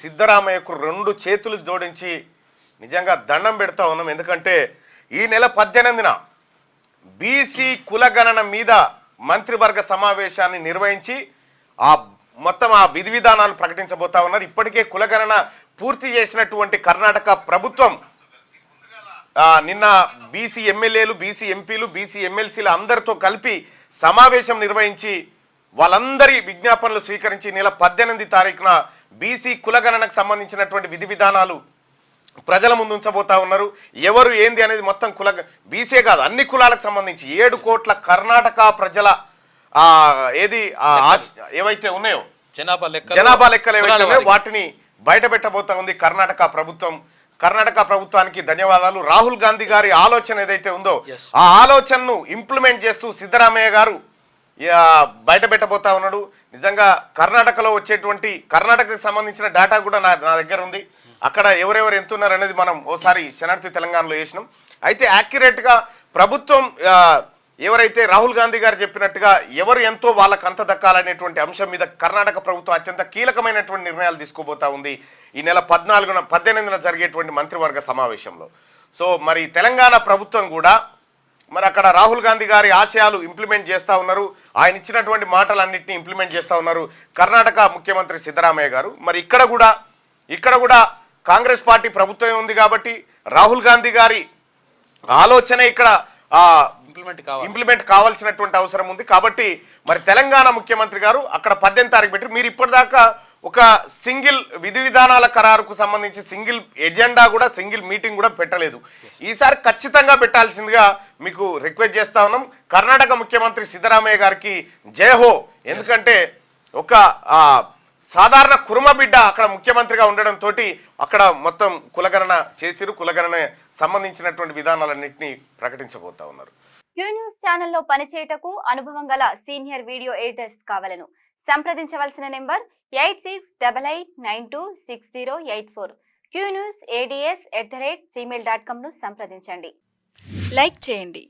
సిద్ధరామయ్యకు రెండు చేతులు జోడించి నిజంగా దండం పెడతా ఉన్నాం. ఎందుకంటే ఈ నెల 18న బీసీ కులగణన మీద మంత్రివర్గ సమావేశాన్ని నిర్వహించి మొత్తం విధి విధానాలు ప్రకటించబోతా ఉన్నారు. ఇప్పటికే కులగణన పూర్తి చేసినటువంటి కర్ణాటక ప్రభుత్వం నిన్న బీసీ ఎమ్మెల్యేలు, బీసీ ఎంపీలు, బీసీ ఎమ్మెల్సీలు అందరితో కలిపి సమావేశం నిర్వహించి వాళ్ళందరి విజ్ఞాపనలు స్వీకరించి నెల 18 తారీఖున బీసీ కులగణనకు సంబంధించినటువంటి విధి విధానాలు ప్రజల ముందు ఉంచబోతా ఉన్నారు. ఎవరు ఏంది అనేది మొత్తం బీసీ కాదు అన్ని కులాలకు సంబంధించి 7 కోట్ల కర్ణాటక ప్రజల ఏవైతే ఉన్నాయో జనాభా లెక్కలు ఏవైతే ఉన్నాయో వాటిని బయట పెట్టబోతా ఉంది కర్ణాటక ప్రభుత్వం. కర్ణాటక ప్రభుత్వానికి ధన్యవాదాలు. రాహుల్ గాంధీ గారి ఆలోచన ఏదైతే ఉందో ఆ ఆలోచనను ఇంప్లిమెంట్ చేస్తూ సిద్ధరామయ్య గారు బయట పెట్టబోతా ఉన్నాడు. నిజంగా కర్ణాటకలో వచ్చేటువంటి కర్ణాటకకు సంబంధించిన డేటా కూడా నా దగ్గర ఉంది. అక్కడ ఎవరెవరు ఎంత ఉన్నారు అనేది మనం ఓసారి శనార్థి తెలంగాణలో చేసినాం. అయితే యాక్యురేట్గా ప్రభుత్వం ఎవరైతే రాహుల్ గాంధీ గారు చెప్పినట్టుగా ఎవరు ఎంతో వాళ్ళకు అంత దక్కాలనేటువంటి అంశం మీద కర్ణాటక ప్రభుత్వం అత్యంత కీలకమైనటువంటి నిర్ణయాలు తీసుకోబోతా ఉంది ఈ నెల 18న జరిగేటువంటి మంత్రివర్గ సమావేశంలో. సో మరి తెలంగాణ ప్రభుత్వం కూడా మరి అక్కడ రాహుల్ గాంధీ గారి ఆశయాలు ఇంప్లిమెంట్ చేస్తూ ఉన్నారు. ఆయన ఇచ్చినటువంటి మాటలన్నింటినీ ఇంప్లిమెంట్ చేస్తూ ఉన్నారు కర్ణాటక ముఖ్యమంత్రి సిద్ధరామయ్య గారు. మరి ఇక్కడ కూడా కాంగ్రెస్ పార్టీ ప్రభుత్వమే ఉంది కాబట్టి రాహుల్ గాంధీ గారి ఆలోచన ఇక్కడ ఇంప్లిమెంట్ కావాల్సినటువంటి అవసరం ఉంది. కాబట్టి మరి తెలంగాణ ముఖ్యమంత్రి గారు అక్కడ 18 తారీఖు పెట్టి మీరు ఇప్పటిదాకా ఒక సింగిల్ విధి విధానాల ఖరారుకు సంబంధించి సింగిల్ ఎజెండా కూడా సింగిల్ మీటింగ్ కూడా పెట్టలేదు. ఈసారి ఖచ్చితంగా పెట్టాల్సిందిగా మీకు రిక్వెస్ట్ చేస్తా ఉన్నాం. కర్ణాటక ముఖ్యమంత్రి సిద్ధరామయ్య గారికి జయహో. ఎందుకంటే ఒక సాధారణ కుర్మ బిడ్డ అక్కడ ముఖ్యమంత్రిగా ఉండడంతో అక్కడ మొత్తం కులగణన చేసిరు. కులగణన సంబంధించినటువంటి విధానాలన్నింటినీ ప్రకటించబోతా ఉన్నారు. క్యూ న్యూస్ ఛానల్లో పనిచేయటకు అనుభవం గల సీనియర్ వీడియో ఎడిటర్స్ కావాలను సంప్రదించవలసిన నెంబర్ 8688926084. qnewsads@gmail.com ను సంప్రదించండి. లైక్ చేయండి.